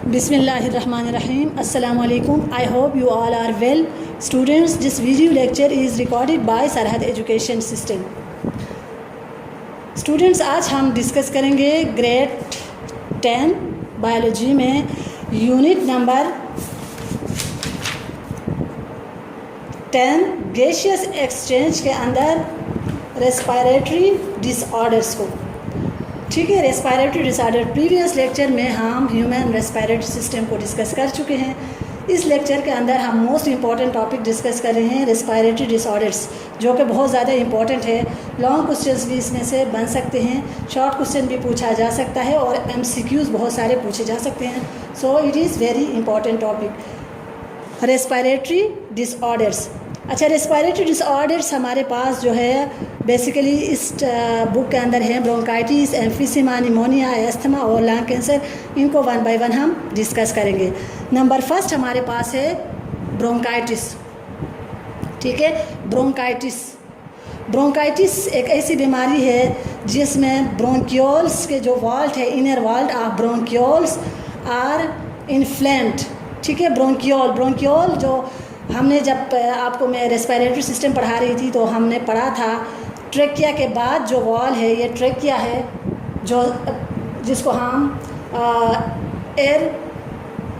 Bismillahirrahmanirrahim. Assalamu alaikum. I hope you all are well. Students, this video lecture is recorded by Sarhad Education System. Students, आज हम discuss करेंगे grade 10 biology में unit number 10 gaseous exchange के अंदर respiratory disorders को। ठीक है, respiratory disorder previous lecture में हम ह्यूमन रेस्पिरेटरी सिस्टम को डिस्कस कर चुके हैं। इस लेक्चर के अंदर हम मोस्ट इम्पॉर्टेंट टॉपिक डिस्कस कर रहे हैं रेस्पिरेटरी डिसऑर्डर्स, जो कि बहुत ज़्यादा इंपॉर्टेंट है। लॉन्ग क्वेश्चंस भी इसमें से बन सकते हैं, शॉर्ट क्वेश्चन भी पूछा जा सकता है और MCQs बहुत सारे पूछे जा सकते हैं। So it is very important topic respiratory disorders. अच्छा, रेस्पिरेटरी डिसऑर्डर्स हमारे पास जो है बेसिकली इस बुक के अंदर है ब्रोंकाइटिस, एम्फिसीमा, निमोनिया, एस्थमा और लंग कैंसर। इनको वन बाय वन हम डिस्कस करेंगे। नंबर फर्स्ट हमारे पास है ब्रोंकाइटिस। ठीक है, ब्रोंकाइटिस एक ऐसी बीमारी है जिसमें ब्रोंक्यूल्स के जो वॉल्ट है, inner wall of bronchioles are inflamed. ठीक है, ब्रोंक्यूल जो हमने जब आपको मैं रेस्पिरेटरी सिस्टम पढ़ा रही थी तो हमने पढ़ा था ट्रेकिया के बाद जो वॉल है, ये ट्रेकिया है, जो जिसको हम एयर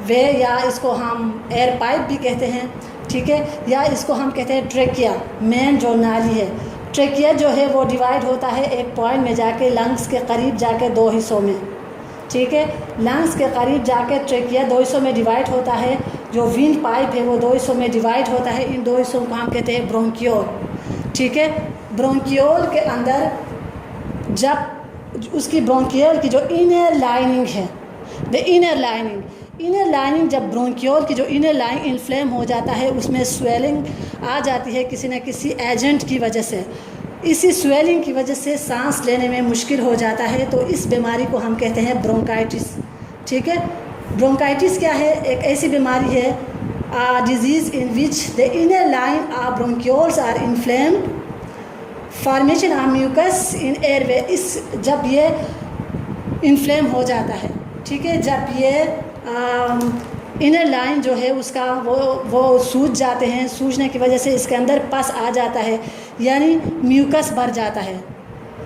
वे या इसको हम एयर पाइप भी कहते हैं। ठीक है, या इसको हम कहते हैं ट्रेकिया, मेन जो नाली है। ट्रेकिया जो है वो डिवाइड होता है एक पॉइंट में जाके लंग्स के करीब जाके दो हिस्सों में। ठीक है, लंग्स के करीब जाके ट्रेकिया दो हिस्सों में डिवाइड होता है। जो विंड पाइप है वो दो हिस्सों में डिवाइड होता है। इन दो हिस्सों को हम कहते हैं ब्रोंक्यूल। ठीक है, ब्रोंक्यूल के अंदर जब उसकी ब्रोंक्यूल की जो इनर लाइनिंग है, द इनर लाइनिंग जब ब्रोंक्यूल की जो इनर लाइन इन्फ्लेम हो जाता है, उसमें स्वेलिंग आ जाती है किसी न किसी एजेंट की वजह से। इसी स्वेलिंग की वजह से सांस लेने में मुश्किल हो जाता है, तो इस बीमारी को हम कहते हैं ब्रोंकाइटिस। ठीक है, ब्रोंकाइटिस क्या है? एक ऐसी बीमारी है, disease in which the inner line of bronchioles are inflamed, formation of mucus in airway. इस जब ये इन्फ्लेम हो जाता है, ठीक है, जब ये इनर लाइन जो है उसका वो सूज जाते हैं, सूजने की वजह से इसके अंदर पस आ जाता है, यानी म्यूकस भर जाता है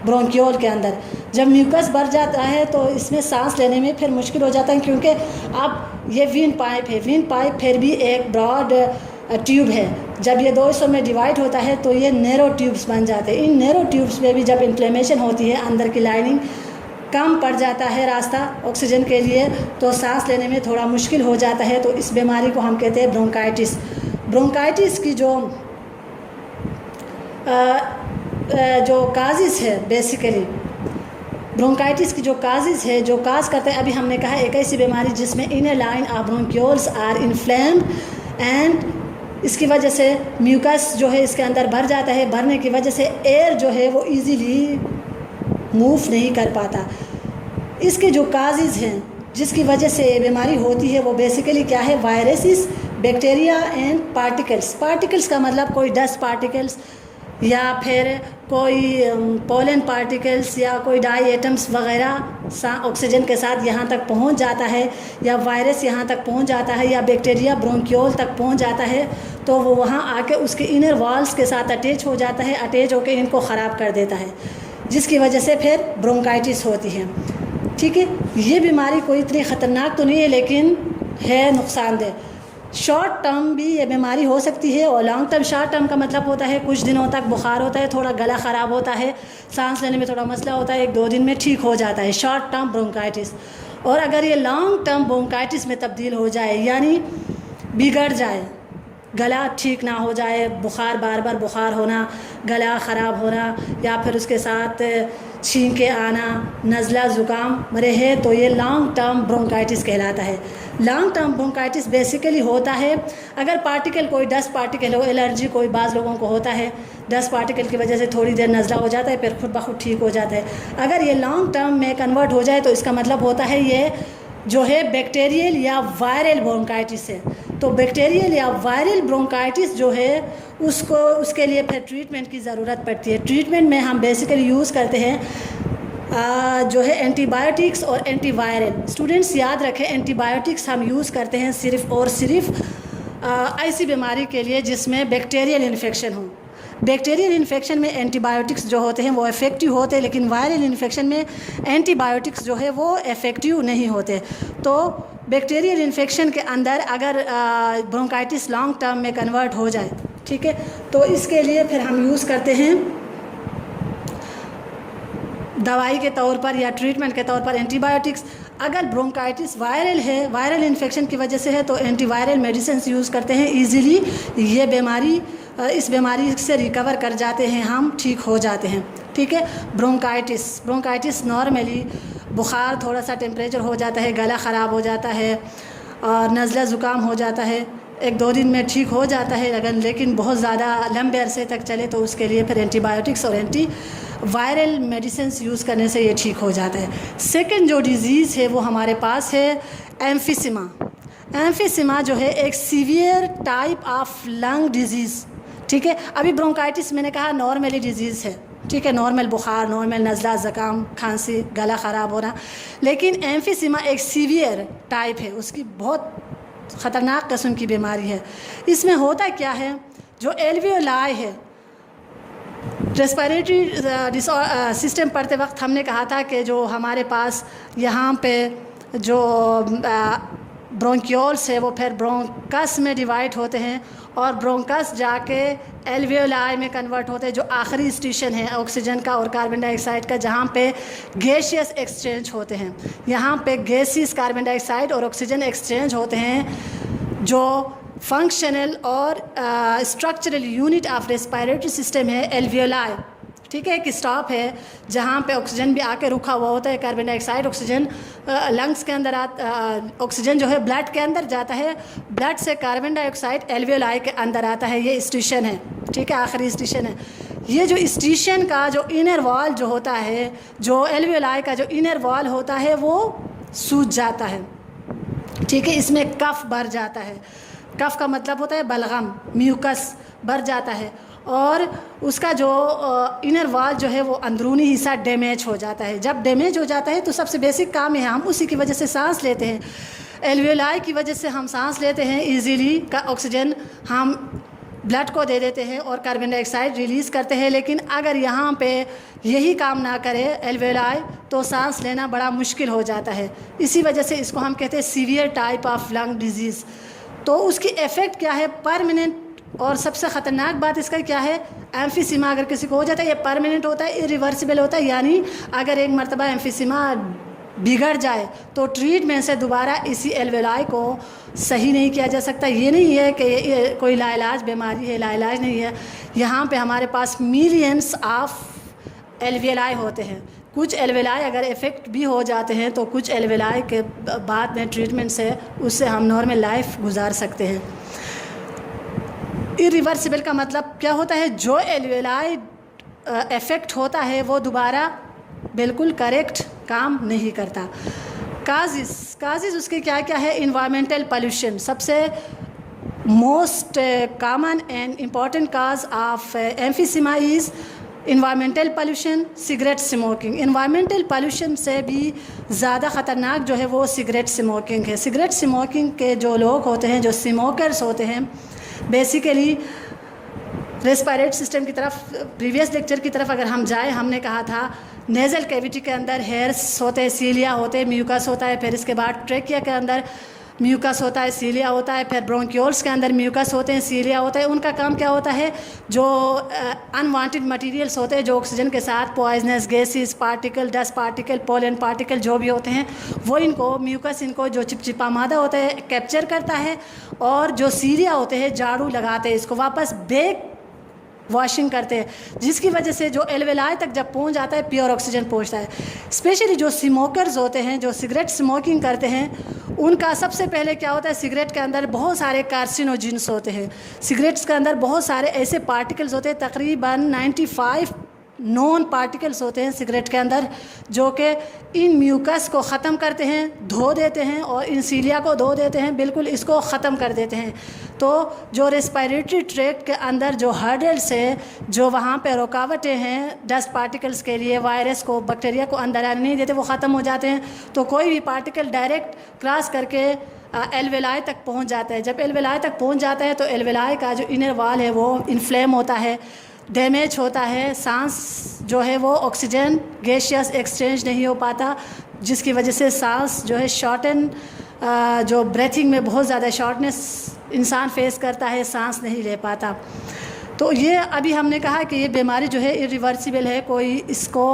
ब्रोंक्यूल के अंदर। जब म्यूकस भर जाता है तो इसमें सांस लेने में फिर मुश्किल हो जाता है, क्योंकि अब ये विंड पाइप है, विंड पाइप फिर भी एक ब्रॉड ट्यूब है। जब ये दो हिस्सों में डिवाइड होता है तो ये नैरो ट्यूब्स बन जाते हैं। इन नैरो ट्यूब्स में भी जब इन्फ्लेमेशन होती है, अंदर की लाइनिंग कम पड़ जाता है रास्ता ऑक्सीजन के लिए, तो सांस लेने में थोड़ा मुश्किल हो जाता है। तो इस बीमारी को हम कहते हैं ब्रोंकाइटिस। ब्रोंकाइटिस की जो काजिज़ है, बेसिकली ब्रोंकाइटिस की जो काजिज़ है, जो काज करते हैं, अभी हमने कहा एक ऐसी बीमारी जिसमें inner line of bronchioles are inflamed and इसकी वजह से म्यूकस जो है इसके अंदर भर जाता है। भरने की वजह से एयर जो है वो इजीली मूव नहीं कर पाता। इसके जो काजिज़ हैं जिसकी वजह से ये बीमारी होती है, वो बेसिकली क्या है? वायरसेस, बैक्टीरिया एंड पार्टिकल्स का मतलब कोई डस्ट पार्टिकल्स या फिर कोई पोलन पार्टिकल्स या कोई डाई एटम्स वगैरह ऑक्सीजन के साथ यहाँ तक पहुँच जाता है, या वायरस यहाँ तक पहुँच जाता है, या बैक्टीरिया ब्रोंक्यूल तक पहुँच जाता है, तो वो वहाँ आके उसके इनर वॉल्स के साथ अटैच हो जाता है। अटैच होकर इनको ख़राब कर देता है, जिसकी वजह से फिर ब्रोंकाइटिस होती है। ठीक है, ये बीमारी कोई इतनी ख़तरनाक तो नहीं है, लेकिन है नुकसानदेह। शॉर्ट टर्म भी ये बीमारी हो सकती है और लॉन्ग टर्म। शॉर्ट टर्म का मतलब होता है कुछ दिनों तक बुखार होता है, थोड़ा गला ख़राब होता है, सांस लेने में थोड़ा मसला होता है, 1-2 दिन में ठीक हो जाता है, शॉर्ट टर्म ब्रोंकाइटिस। और अगर ये लॉन्ग टर्म ब्रोंकाइटिस में तब्दील हो जाए, यानी बिगड़ जाए, गला ठीक ना हो जाए, बुखार बार बार बुखार होना, गला ख़राब होना, या फिर उसके साथ छींके आना, नज़ला ज़ुकाम रहे, तो ये लॉन्ग टर्म ब्रोंकाइटिस कहलाता है। लॉन्ग टर्म ब्रोंकाइटिस बेसिकली होता है अगर पार्टिकल, कोई डस्ट पार्टिकल हो, एलर्जी कोई बाज़ लोगों को होता है, डस्ट पार्टिकल की वजह से थोड़ी देर नज़ला हो जाता है, फिर खुद ब खुद ठीक हो जाता है। अगर ये लॉन्ग टर्म में कन्वर्ट हो जाए तो इसका मतलब होता है ये जो है बैक्टीरियल या वायरल ब्रोंकाइटिस है। तो बैक्टीरियल या वायरल ब्रोंकाइटिस जो है उसके लिए फिर ट्रीटमेंट की ज़रूरत पड़ती है। ट्रीटमेंट में हम बेसिकली यूज़ करते हैं जो है एंटीबायोटिक्स और एंटीवायरल। स्टूडेंट्स याद रखें, एंटीबायोटिक्स हम यूज़ करते हैं सिर्फ़ और सिर्फ ऐसी बीमारी के लिए जिसमें बैक्टीरियल इन्फेक्शन हो। बैक्टीरियल इन्फेक्शन में एंटीबायोटिक्स जो होते हैं वो इफ़ेक्टिव होते हैं, लेकिन वायरल इन्फेक्शन में एंटीबायोटिक्स जो है वो इफ़ेक्टिव नहीं होते। तो बैक्टीरियल इन्फेक्शन के अंदर अगर ब्रोंकाइटिस लॉन्ग टर्म में कन्वर्ट हो जाए, ठीक है, तो इसके लिए फिर हम यूज़ करते हैं दवाई के तौर पर या ट्रीटमेंट के तौर पर एंटीबायोटिक्स। अगर ब्रोंकाइटिस वायरल है, वायरल इन्फेक्शन की वजह से है, तो एंटीवायरल मेडिसिन यूज़ करते हैं। इजीली ये बीमारी, इस बीमारी से रिकवर कर जाते हैं, हम ठीक हो जाते हैं, ठीक है। ब्रोंकाइटिस नॉर्मली बुखार, थोड़ा सा टेम्परेचर हो जाता है, गला ख़राब हो जाता है और नज़ला ज़ुकाम हो जाता है, 1-2 दिन में ठीक हो जाता है। लेकिन बहुत ज़्यादा लंबे अरसे तक चले तो उसके लिए फिर एंटीबायोटिक्स और एंटी वायरल मेडिसिन यूज़ करने से ये ठीक हो जाता है। सेकंड जो डिज़ीज़ है वो हमारे पास है एम्फीसिमा। एम्फीसिमा जो है एक severe type of lung disease, ठीक है। अभी ब्रोंकाइटिस मैंने कहा नॉर्मली डिजीज़ है, ठीक है, नॉर्मल बुखार, नॉर्मल नज़ला, ज़ुकाम, खांसी, गला ख़राब होना। लेकिन एम्फीसिमा एक सीवियर टाइप है, उसकी बहुत ख़तरनाक किस्म की बीमारी है। इसमें होता क्या है, जो एल्वियोलाई है, रेस्पिरेटरी सिस्टम पढ़ते वक्त हमने कहा था कि जो हमारे पास यहाँ पे जो ब्रोंक्यूल्स है वो फिर ब्रोंकस में डिवाइड होते हैं और ब्रोंकस जाके एल्वियोलाई में कन्वर्ट होते हैं, जो आखिरी स्टेशन है ऑक्सीजन का और कार्बन डाइऑक्साइड का, जहाँ पे गैसियस एक्सचेंज होते हैं। यहाँ पे गैसीज कार्बन डाइऑक्साइड और ऑक्सीजन एक्सचेंज होते हैं। जो फंक्शनल और structural unit of respiratory system है एल्वियोलाई, ठीक है, एक स्टॉप है जहाँ पे ऑक्सीजन भी आके रुका हुआ होता है, कार्बन डाइऑक्साइड, ऑक्सीजन लंग्स के अंदर ऑक्सीजन जो है ब्लड के अंदर जाता है, ब्लड से कार्बन डाइऑक्साइड एल्वियोलाई के अंदर आता है। ये स्टेशन है, ठीक है, आखिरी स्टेशन है। ये जो स्टेशन का जो इनर वॉल जो होता है, जो एल्वियोलाई का जो इनर वॉल होता है वो सूज जाता है, ठीक है। इसमें कफ भर जाता है। कफ का मतलब होता है बलगम, म्यूकस भर जाता है और उसका जो इनर वॉल जो है वो अंदरूनी हिस्सा डैमेज हो जाता है। जब डैमेज हो जाता है तो सबसे बेसिक काम है, हम उसी की वजह से सांस लेते हैं। एल्वियोलाई की वजह से हम सांस लेते हैं, इजीली का ऑक्सीजन हम ब्लड को दे देते हैं और कार्बन डाइऑक्साइड रिलीज़ करते हैं। लेकिन अगर यहाँ पे यही काम ना करे एल्वियोलाई, तो सांस लेना बड़ा मुश्किल हो जाता है। इसी वजह से इसको हम कहते हैं severe type of lung disease. तो उसकी इफ़ेक्ट क्या है, परमानेंट, और सबसे ख़तरनाक बात इसका क्या है, एम्फीसिमा अगर किसी को हो जाता है ये परमानेंट होता है, इरिवर्सिबल होता है। यानी अगर एक मरतबा एम्फीसिमा बिगड़ जाए तो ट्रीटमेंट से दोबारा इसी एल्वियोलाई को सही नहीं किया जा सकता। ये नहीं है कि ये कोई लाइलाज बीमारी है, लाइलाज नहीं है। यहाँ पे हमारे पास मिलियंस ऑफ एल्वियोलाई होते हैं। कुछ एल्वियोलाई अगर इफ़ेक्ट भी हो जाते हैं तो कुछ एल्वियोलाई के बाद में ट्रीटमेंट से उससे हम नॉर्मल लाइफ गुजार सकते हैं। इरिवर्सिबल का मतलब क्या होता है, जो एल्वियोलाई इफ़ेक्ट होता है वो दोबारा बिल्कुल करेक्ट काम नहीं करता। काजेज़ उसके क्या क्या है, इन्वायरमेंटल पोल्यूशन सबसे most common and important cause of emphysema is environmental pollution, cigarette smoking. Environmental pollution से भी ज़्यादा ख़तरनाक जो है वो सिगरेट स्मोकिंग है। सिगरेट स्मोकिंग के जो लोग होते हैं, जो स्मोकर्स होते हैं, बेसिकली रेस्पिरेटरी सिस्टम की तरफ, प्रीवियस लेक्चर की तरफ अगर हम जाएं, हमने कहा था नेज़ल कैविटी के अंदर हेयर्स होते हैं, सीलिया होते हैं, म्यूकस होता है, फिर इसके बाद ट्रेकिया के अंदर म्यूकस होता है, सीलिया होता है, फिर ब्रोंक्यूल्स के अंदर म्यूकस होते हैं, सीलिया होता है। उनका काम क्या होता है, जो अनवांटेड मटेरियल्स होते हैं, जो ऑक्सीजन के साथ poisonous gases, particle, dust particle, pollen particle जो भी होते हैं, वो इनको म्यूकस, इनको जो चिपचिपा मादा होता है कैप्चर करता है, और जो सीलिया होते हैं झाड़ू लगाते हैं, इसको वापस बैक वॉशिंग करते हैं, जिसकी वजह से जो एल्वियोलाई तक जब पहुंच जाता है प्योर ऑक्सीजन पहुंचता है। स्पेशली जो स्मोकर्स होते हैं, जो सिगरेट स्मोकिंग करते हैं, उनका सबसे पहले क्या होता है, सिगरेट के अंदर बहुत सारे कार्सिनोजेंस होते हैं। सिगरेट्स के अंदर बहुत सारे ऐसे पार्टिकल्स होते हैं, तकरीबन 95 नॉन पार्टिकल्स होते हैं सिगरेट के अंदर, जो कि इन म्यूकस को ख़त्म करते हैं, धो देते हैं, और इन सीलिया को धो देते हैं, बिल्कुल इसको ख़त्म कर देते हैं। तो जो रेस्पिरेटरी ट्रैक्ट के अंदर जो हर्डल्स है, जो वहाँ पे रुकावटें हैं डस्ट पार्टिकल्स के लिए, वायरस को, बैक्टीरिया को अंदर आने नहीं देते, वो ख़त्म हो जाते हैं। तो कोई भी पार्टिकल डायरेक्ट क्रॉस करके एल्वेलाई तक पहुँच जाता है। जब एल्वेलाई तक पहुँच जाता है तो एल्वेलाई का जो इनर वॉल है वो इन्फ्लेम होता है, डैमेज होता है, सांस जो है वो ऑक्सीजन गैसियस एक्सचेंज नहीं हो पाता, जिसकी वजह से सांस जो है शॉर्टन, जो ब्रेथिंग में बहुत ज़्यादा शॉर्टनेस इंसान फेस करता है, सांस नहीं ले पाता। तो ये अभी हमने कहा कि ये बीमारी जो है इरिवर्सिबल है, कोई इसको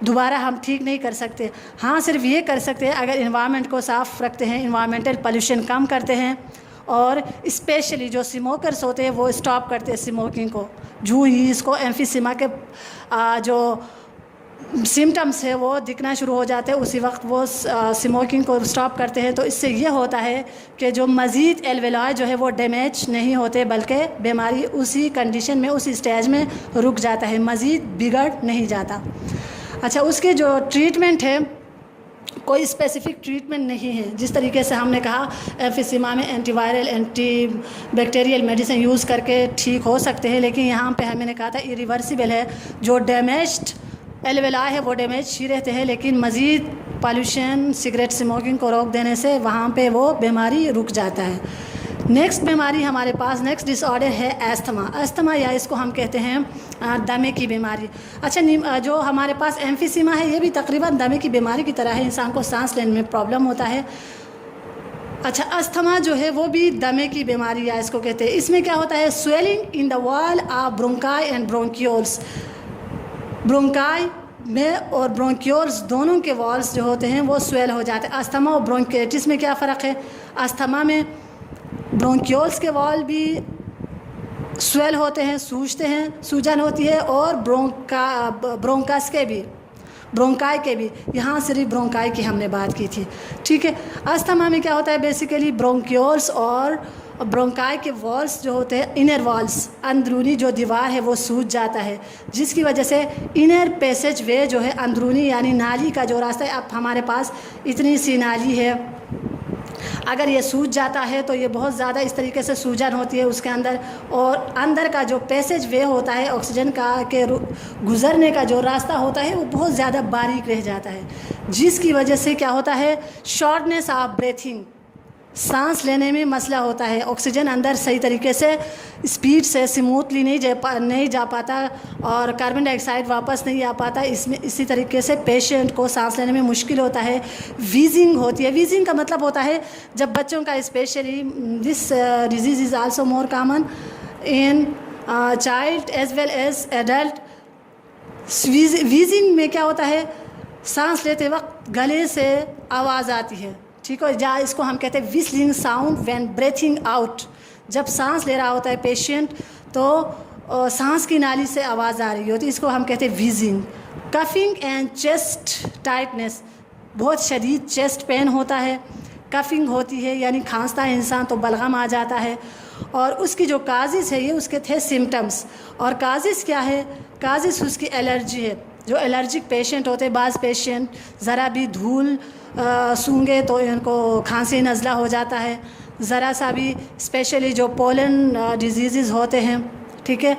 दोबारा हम ठीक नहीं कर सकते। हाँ, सिर्फ ये कर सकते हैं अगर इन्वायरमेंट को साफ़ रखते हैं, इन्वायरमेंटल पोल्यूशन कम करते हैं, और स्पेशली जो स्मोकर्स होते हैं वो स्टॉप करते हैं स्मोकिंग को। जो ही इसको एम्फीसीमा के जो सिम्टम्स है वो दिखना शुरू हो जाते हैं, उसी वक्त वो स्मोकिंग को स्टॉप करते हैं। तो इससे ये होता है कि जो मज़ीद एल्वेलाई जो है वो डैमेज नहीं होते, बल्कि बीमारी उसी कंडीशन में, उसी स्टेज में रुक जाता है, मज़ीद बिगड़ नहीं जाता। अच्छा, उसके जो ट्रीटमेंट है, कोई स्पेसिफिक ट्रीटमेंट नहीं है। जिस तरीके से हमने कहा एम्फीसीमा में antiviral, anti bacterial medicine use करके ठीक हो सकते हैं, लेकिन यहाँ पे मैंने कहा था इरिवर्सिबल है। जो डैमेज्ड एल्वेलाई है वो डैमेज ही रहते हैं, लेकिन मज़ीद पॉल्यूशन, सिगरेट स्मोकिंग को रोक देने से वहाँ पे वो बीमारी रुक जाता है। नेक्स्ट बीमारी हमारे पास, नेक्स्ट डिसऑर्डर है एस्थमा। एस्थमा या इसको हम कहते हैं दमे की बीमारी। अच्छा, जो हमारे पास एम्फीसीमा है ये भी तकरीबन दमे की बीमारी की तरह है, इंसान को सांस लेने में प्रॉब्लम होता है। अच्छा, अस्थमा जो है वो भी दमे की बीमारी या इसको कहते हैं। इसमें क्या होता है, swelling in the wall of bronchi and bronchioles. Bronchi में और ब्रोंक्यूल्स दोनों के वॉल्स जो होते हैं वो स्वेल हो जाते हैं। अस्थमा और ब्रोंकाइटिस में क्या फ़र्क है, अस्थमा में ब्रोंक्यूल्स के वॉल भी स्वेल होते हैं, सूजते हैं, सूजन होती है, और ब्रोंकस के भी, ब्रोंकाई के भी। यहाँ सिर्फ ब्रोंकाई की हमने बात की थी, ठीक है। अस्थमा में क्या होता है, बेसिकली ब्रोंक्यूल्स और ब्रोंकाई के वॉल्स जो होते हैं, इनर वॉल्स, अंदरूनी जो दीवार है वो सूज जाता है, जिसकी वजह से इनर पैसेज वे जो है, अंदरूनी यानी नाली का जो रास्ता है, अब हमारे पास इतनी सी नाली है, अगर ये सूज जाता है तो ये बहुत ज़्यादा इस तरीके से सूजन होती है उसके अंदर, और अंदर का जो पैसेज वे होता है ऑक्सीजन का के गुज़रने का जो रास्ता होता है वो बहुत ज़्यादा बारीक रह जाता है, जिसकी वजह से क्या होता है, शॉर्टनेस ऑफ ब्रीथिंग, सांस लेने में मसला होता है। ऑक्सीजन अंदर सही तरीके से स्पीड से स्मूथली नहीं जा पाता, और कार्बन डाइऑक्साइड वापस नहीं आ पाता। इसमें इसी तरीके से पेशेंट को सांस लेने में मुश्किल होता है। वीजिंग होती है। वीजिंग का मतलब होता है जब बच्चों का, specially this disease is also more common in child as well as adult. Wheezing में क्या होता है, सांस लेते वक्त गले से आवाज़ आती है, ठीक है, या इसको हम कहते हैं whistling sound when breathing out. जब सांस ले रहा होता है पेशेंट तो सांस की नाली से आवाज़ आ रही होती है, इसको हम कहते हैं wheezing. Coughing and chest tightness, बहुत शदीद चेस्ट पेन होता है, कफिंग होती है यानी खांसता है इंसान तो बलगम आ जाता है। और उसकी जो काजिज़ है, ये उसके थे सिम्टम्स। और काजिज़ क्या है, काजिज़ उसकी एलर्जी है। जो एलर्जिक पेशेंट होते हैं, बाज़ पेशेंट ज़रा भी धूल सूंघे तो इनको खांसी नज़ला हो जाता है, ज़रा सा भी, स्पेशली जो पोलन डिजीज़ होते हैं, ठीक है,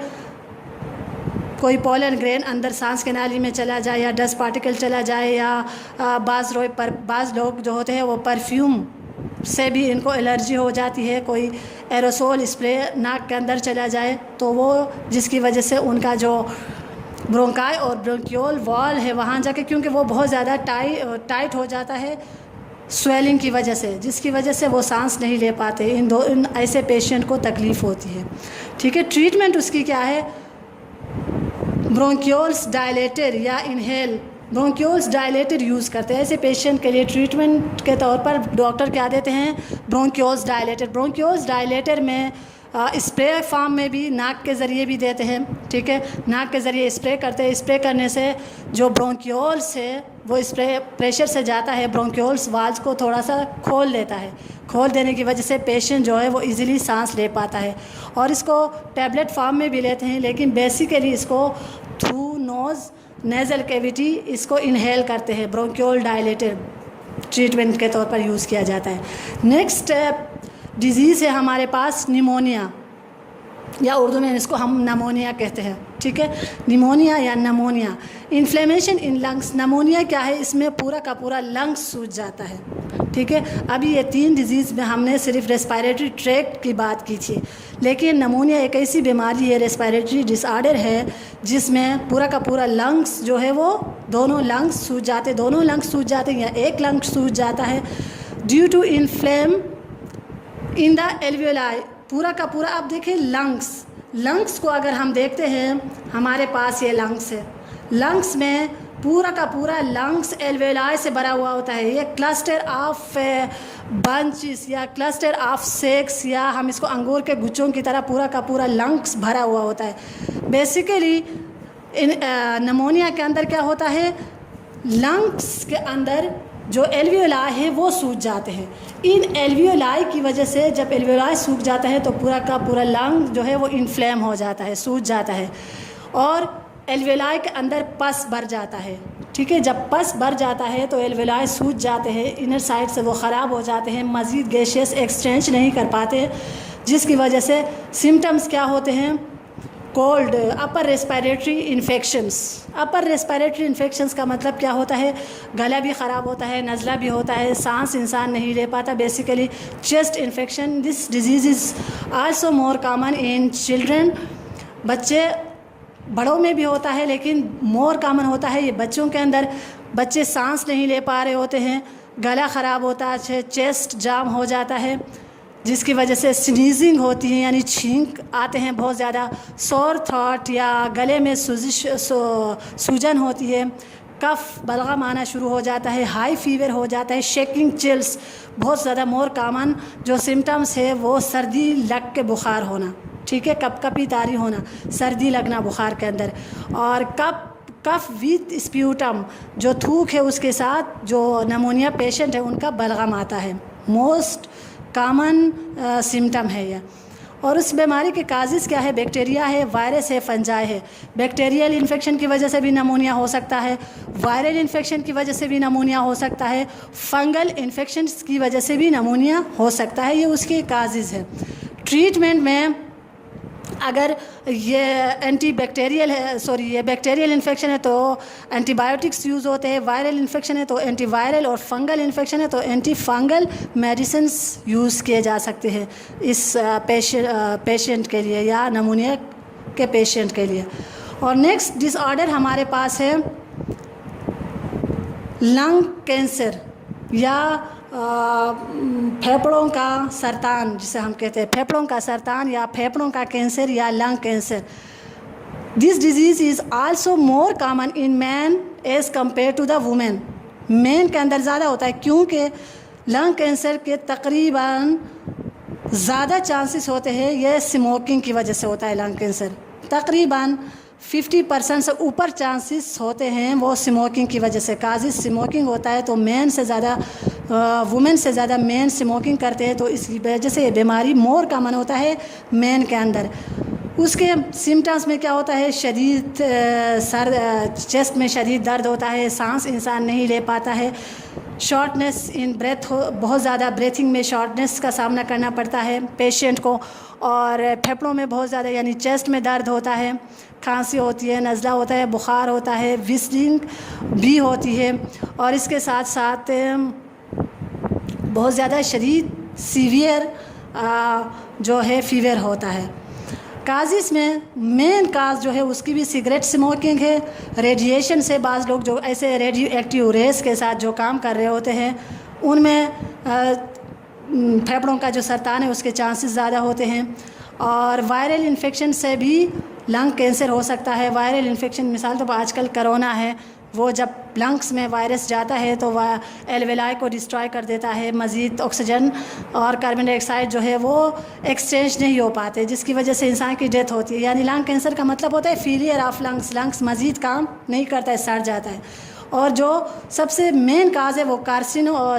कोई पोलन ग्रेन अंदर सांस के नाली में चला जाए, या डस्ट पार्टिकल चला जाए, या बाज़ लोग जो होते हैं वो परफ्यूम से भी इनको एलर्जी हो जाती है, कोई एरोसोल स्प्रे नाक के अंदर चला जाए तो वो, जिसकी वजह से उनका जो ब्रोंकाई और ब्रोंक्यूल वॉल है वहाँ जाके, क्योंकि वो बहुत ज़्यादा टाइट हो जाता है स्वेलिंग की वजह से, जिसकी वजह से वो सांस नहीं ले पाते। इन ऐसे पेशेंट को तकलीफ़ होती है, ठीक है। ट्रीटमेंट उसकी क्या है, ब्रोंक्यूल्स डायलेटर या इनहेल ब्रोंक्यूल्स डायलेटर यूज़ करते हैं। ऐसे पेशेंट के लिए ट्रीटमेंट के तौर पर डॉक्टर क्या देते हैं, ब्रोंक्यूल्स डायलेटर। ब्रोंक्यूल्स डायलेटर में स्प्रे फॉर्म में भी नाक के ज़रिए भी देते हैं, ठीक है, नाक के ज़रिए स्प्रे करते हैं। स्प्रे करने से जो ब्रोंक्यूल्स है वो स्प्रे प्रेशर से जाता है, ब्रोंक्यूल्स वाल्स को थोड़ा सा खोल देता है। खोल देने की वजह से पेशेंट जो है वो इजीली सांस ले पाता है। और इसको टैबलेट फॉर्म में भी लेते हैं, लेकिन बेसिकली इसको थ्रू नोज़ नेज़ल कैविटी, इसको इनहेल करते हैं, ब्रोंकियोल डायलेटर ट्रीटमेंट के तौर पर यूज़ किया जाता है। नेक्स्ट डिजीज़ है हमारे पास निमोनिया, या उर्दू में इसको हम नमोनिया कहते हैं, ठीक है, निमोनिया या pneumonia. Inflammation in lungs, pneumonia क्या है, इसमें पूरा का पूरा लंग्स सूज जाता है, ठीक है। अभी ये 3 डिजीज़ में हमने सिर्फ रेस्पिरेटरी ट्रैक्ट की बात की थी, लेकिन नमोनिया एक ऐसी बीमारी है, रेस्पिरेटरी डिसऑर्डर है, जिसमें पूरा का पूरा लंग्स जो है वो दोनों लंग्स सूज जाते, दोनों लंग्स सूज जाते हैं या एक लंग सूज जाता है due to inflame in the alveoli. पूरा का पूरा आप देखिए लंग्स को अगर हम देखते हैं, हमारे पास ये लंग्स है, लंग्स में पूरा का पूरा लंग्स एल्वेलाई से भरा हुआ होता है। ये क्लस्टर ऑफ बंचेस या क्लस्टर ऑफ सेक्स, या हम इसको अंगूर के गुच्छों की तरह पूरा का पूरा लंग्स भरा हुआ होता है। बेसिकली इन नमोनिया के अंदर क्या होता है, लंग्स के अंदर जो एल्वियोलाई है वो सूज जाते हैं। इन एल्वियोलाई की वजह से जब एल्वियोलाई सूख जाता है तो पूरा का पूरा लंग जो है वो इन्फ्लेम हो जाता है, सूज जाता है, और एल्वियोलाई के अंदर पस भर जाता है, ठीक है। जब पस भर जाता है तो एल्वियोलाई सूज जाते हैं, इनर साइड से वो ख़राब हो जाते हैं, मज़ीद गैसियस एक्सचेंज नहीं कर पाते, जिसकी वजह से सिम्टम्स क्या होते हैं, cold, upper respiratory infections. Upper respiratory infections का मतलब क्या होता है, गला भी ख़राब होता है, नज़ला भी होता है, सांस इंसान नहीं ले पाता, basically chest infection. This disease is also more common in children, बच्चे, बड़ों में भी होता है लेकिन मोर कॉमन होता है ये बच्चों के अंदर। बच्चे सांस नहीं ले पा रहे होते हैं, गला ख़राब होता है, चेस्ट जाम हो जाता है, जिसकी वजह से स्नीजिंग होती है, यानी छींक आते हैं बहुत ज़्यादा, सोर थ्रोट या गले में सूजन होती है, कफ बलगम आना शुरू हो जाता है, हाई फीवर हो जाता है, शेकिंग, चिल्स। बहुत ज़्यादा मोर कॉमन जो सिम्टम्स है वो सर्दी लग के बुखार होना, ठीक है, कपकपी तारी होना, सर्दी लगना बुखार के अंदर, और कफ विथ स्प्यूटम, जो थूक है उसके साथ जो नमोनिया पेशेंट है उनका बलगम आता है। मोस्ट कॉमन सिम्टम है यह। और उस बीमारी के काजिज़ क्या है, बैक्टीरिया है, वायरस है, फंजाई है। बैक्टीरियल इन्फेक्शन की वजह से भी नमोनिया हो सकता है, वायरल इन्फेक्शन की वजह से भी नमोनिया हो सकता है, फंगल इन्फेक्शन की वजह से भी नमोनिया हो सकता है, ये उसके काजिज़ है। ट्रीटमेंट में अगर ये एंटीबैक्टीरियल है, सॉरी ये बैक्टीरियल इन्फेक्शन है तो एंटीबायोटिक्स यूज़ होते हैं, वायरल इन्फेक्शन है तो एंटीवायरल, और फंगल इन्फेक्शन है तो एंटी फंगल मेडिसिन्स यूज़ किए जा सकते हैं इस पेशेंट के लिए या नमूनिया के पेशेंट के लिए। और नेक्स्ट डिसऑर्डर हमारे पास है लंग कैंसर या फेफड़ों का सरतान, जिसे हम कहते हैं फेफड़ों का सरतान या फेफड़ों का कैंसर या lung cancer. This disease is also more common in man as compare to the women. Man के अंदर ज़्यादा होता है क्योंकि लंग कैंसर के तकरीबन ज़्यादा चांसेस होते हैं, ये स्मोकिंग की वजह से होता है लंग कैंसर। तकरीबन 50% से ऊपर चांसेस होते हैं वो स्मोकिंग की वजह से। काजिज़ स्मोकिंग होता है तो मैन से ज़्यादा वुमेन से ज़्यादा मैन स्मोकिंग करते हैं, तो इसकी वजह से ये बीमारी मोर कॉमन होता है मैन के अंदर। उसके सिम्टम्स में क्या होता है, शदीद चेस्ट में शदीद दर्द होता है, सांस इंसान नहीं ले पाता है, शॉर्टनेस इन ब्रेथ बहुत ज़्यादा ब्रेथिंग में शॉर्टनेस का सामना करना पड़ता है पेशेंट को, और फेफड़ों में बहुत ज़्यादा यानी चेस्ट में दर्द होता है, खांसी होती है, नज़ला होता है, बुखार होता है, विस्लिंग भी होती है, और इसके साथ साथ बहुत ज़्यादा शदीद सीवियर जो है फीवर होता है। काजिज़ में मेन काज जो है उसकी भी सिगरेट स्मोकिंग है, रेडिएशन से बाज़ लोग जो ऐसे रेडियो एक्टिव रेस के साथ जो काम कर रहे होते हैं उनमें फेफड़ों का जो सरतान है उसके चांसेस ज़्यादा होते हैं, और वायरल इन्फेक्शन से भी लंग कैंसर हो सकता है। वायरल इन्फेक्शन मिसाल तो आजकल कोरोना है, वो जब लंग्स में वायरस जाता है तो वह एल्वेलाई को डिस्ट्रॉय कर देता है, मज़ीद ऑक्सीजन और कार्बन डाइऑक्साइड जो है वो एक्सचेंज नहीं हो पाते, जिसकी वजह से इंसान की डेथ होती है। यानी लंग कैंसर का मतलब होता है फेलियर ऑफ लंग्स मज़ीद काम नहीं करता है, सड़ जाता है। और जो सबसे मेन काज है वो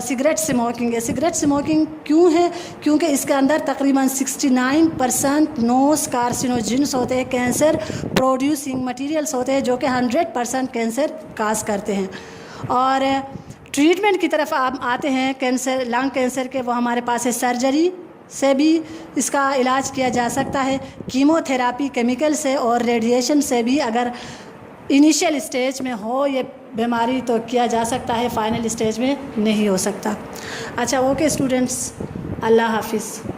सिगरेट स्मोकिंग है। सिगरेट स्मोकिंग क्यों है? क्योंकि इसके अंदर तकरीबन 69% नोस कार्सिनोजेंस होते हैं, कैंसर प्रोड्यूसिंग मटेरियल्स होते हैं जो कि 100% कैंसर काज करते हैं। और ट्रीटमेंट की तरफ आप आते हैं कैंसर, लंग कैंसर के, वो हमारे पास है सर्जरी से भी इसका इलाज किया जा सकता है, कीमोथेरापी केमिकल से और रेडिएशन से भी अगर इनिशियल स्टेज में हो ये बीमारी तो किया जा सकता है, फाइनल स्टेज में नहीं हो सकता। अच्छा, ओके स्टूडेंट्स, अल्लाह हाफिज़।